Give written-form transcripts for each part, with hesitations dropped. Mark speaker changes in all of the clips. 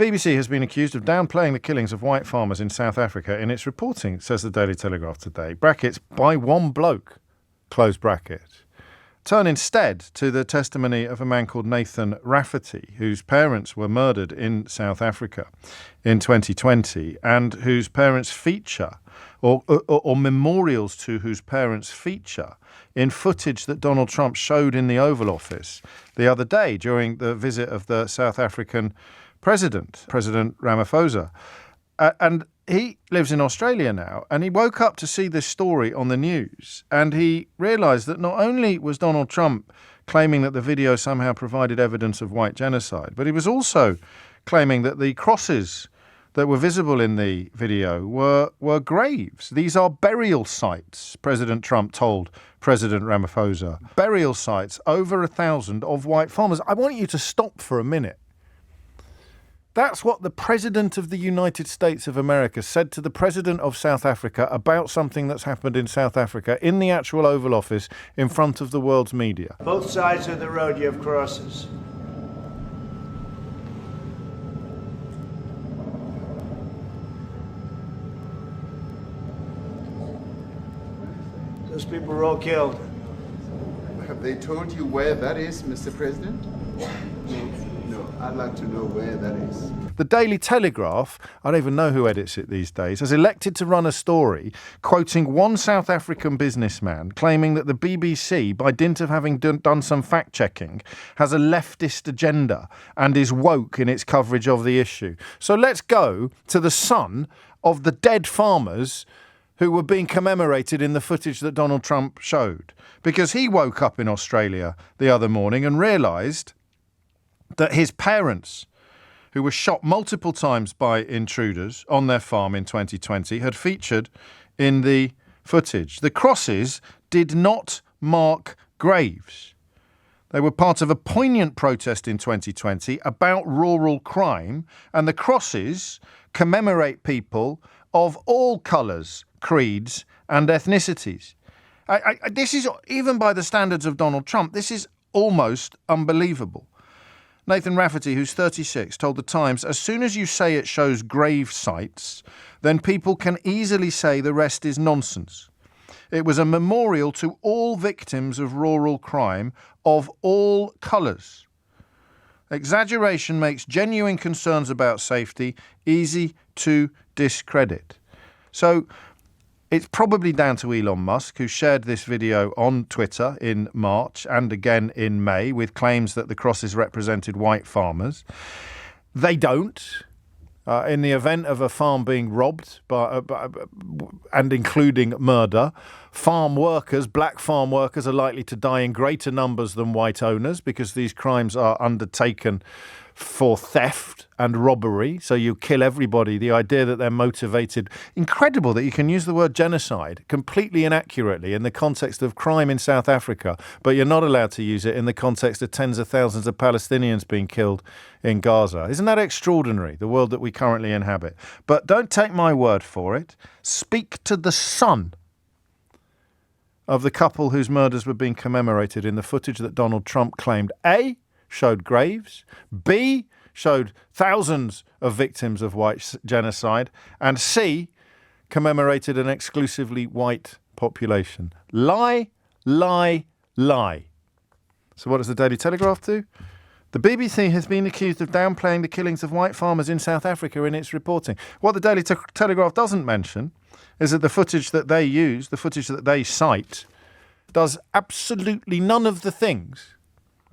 Speaker 1: BBC has been accused of downplaying the killings of white farmers in South Africa in its reporting, says the Daily Telegraph today. Brackets, by one bloke, close bracket. Turn instead to the testimony of a man called Nathan Rafferty, whose parents were murdered in South Africa in 2020 and whose parents feature, or memorials to whose parents feature, in footage that Donald Trump showed in the Oval Office the other day during the visit of the South African President Ramaphosa. And he lives in Australia now, and he woke up to see this story on the news, and he realised that not only was Donald Trump claiming that the video somehow provided evidence of white genocide, but he was also claiming that the crosses that were visible in the video were graves. These are burial sites, President Trump told President Ramaphosa. Burial sites, over 1,000 of white farmers. I want you to stop for a minute. That's what the President of the United States of America said to the President of South Africa about something that's happened in South Africa in the actual Oval Office in front of the world's media.
Speaker 2: Both sides of the road you have crosses. Those people were all killed.
Speaker 3: Have they told you where that is, Mr. President? No, I'd like to know where that is.
Speaker 1: The Daily Telegraph, I don't even know who edits it these days, has elected to run a story quoting one South African businessman claiming that the BBC, by dint of having done some fact-checking, has a leftist agenda and is woke in its coverage of the issue. So let's go to the son of the dead farmers who were being commemorated in the footage that Donald Trump showed. Because he woke up in Australia the other morning and realised that his parents, who were shot multiple times by intruders on their farm in 2020, had featured in the footage. The crosses did not mark graves. They were part of a poignant protest in 2020 about rural crime, and the crosses commemorate people of all colours, creeds and ethnicities. This is, even by the standards of Donald Trump, this is almost unbelievable. Nathan Rafferty, who's 36, told The Times, as soon as you say it shows grave sites, then people can easily say the rest is nonsense. It was a memorial to all victims of rural crime of all colours. Exaggeration makes genuine concerns about safety easy to discredit. So it's probably down to Elon Musk, who shared this video on Twitter in March and again in May with claims that the crosses represented white farmers. They don't. In the event of a farm being robbed and including murder, farm workers, black farm workers, are likely to die in greater numbers than white owners because these crimes are undertaken for theft and robbery. So you kill everybody. The idea that they're motivated. Incredible that you can use the word genocide completely inaccurately in the context of crime in South Africa, but you're not allowed to use it in the context of tens of thousands of Palestinians being killed in Gaza. Isn't that extraordinary, the world that we currently inhabit? But don't take my word for it. Speak to the son of the couple whose murders were being commemorated in the footage that Donald Trump claimed A, showed graves, B, showed thousands of victims of white genocide, and C, commemorated an exclusively white population. Lie, lie, lie. So what does the Daily Telegraph do? The BBC has been accused of downplaying the killings of white farmers in South Africa in its reporting. What the Daily Telegraph doesn't mention is that the footage that they use, the footage that they cite, does absolutely none of the things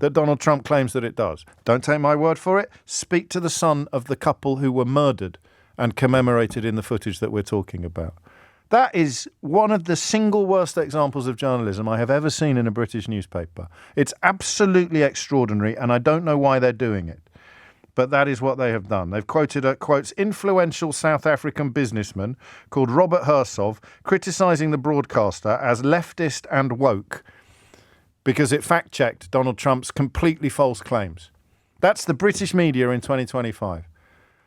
Speaker 1: that Donald Trump claims that it does. Don't take my word for it. Speak to the son of the couple who were murdered and commemorated in the footage that we're talking about. That is one of the single worst examples of journalism I have ever seen in a British newspaper. It's absolutely extraordinary, and I don't know why they're doing it. But that is what they have done. They've quoted a, quotes, influential South African businessman called Robert Hersov, criticising the broadcaster as leftist and woke because it fact-checked Donald Trump's completely false claims. That's the British media in 2025.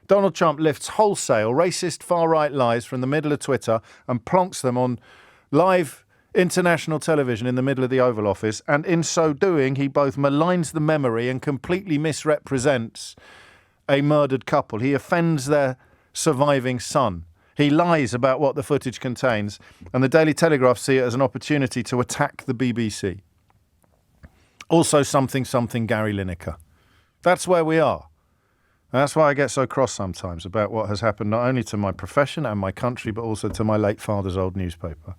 Speaker 1: Donald Trump lifts wholesale racist far-right lies from the middle of Twitter and plonks them on live international television in the middle of the Oval Office, and in so doing, he both maligns the memory and completely misrepresents a murdered couple. He offends their surviving son. He lies about what the footage contains, and the Daily Telegraph see it as an opportunity to attack the BBC. Also something Gary Lineker. That's where we are. And that's why I get so cross sometimes about what has happened not only to my profession and my country, but also to my late father's old newspaper.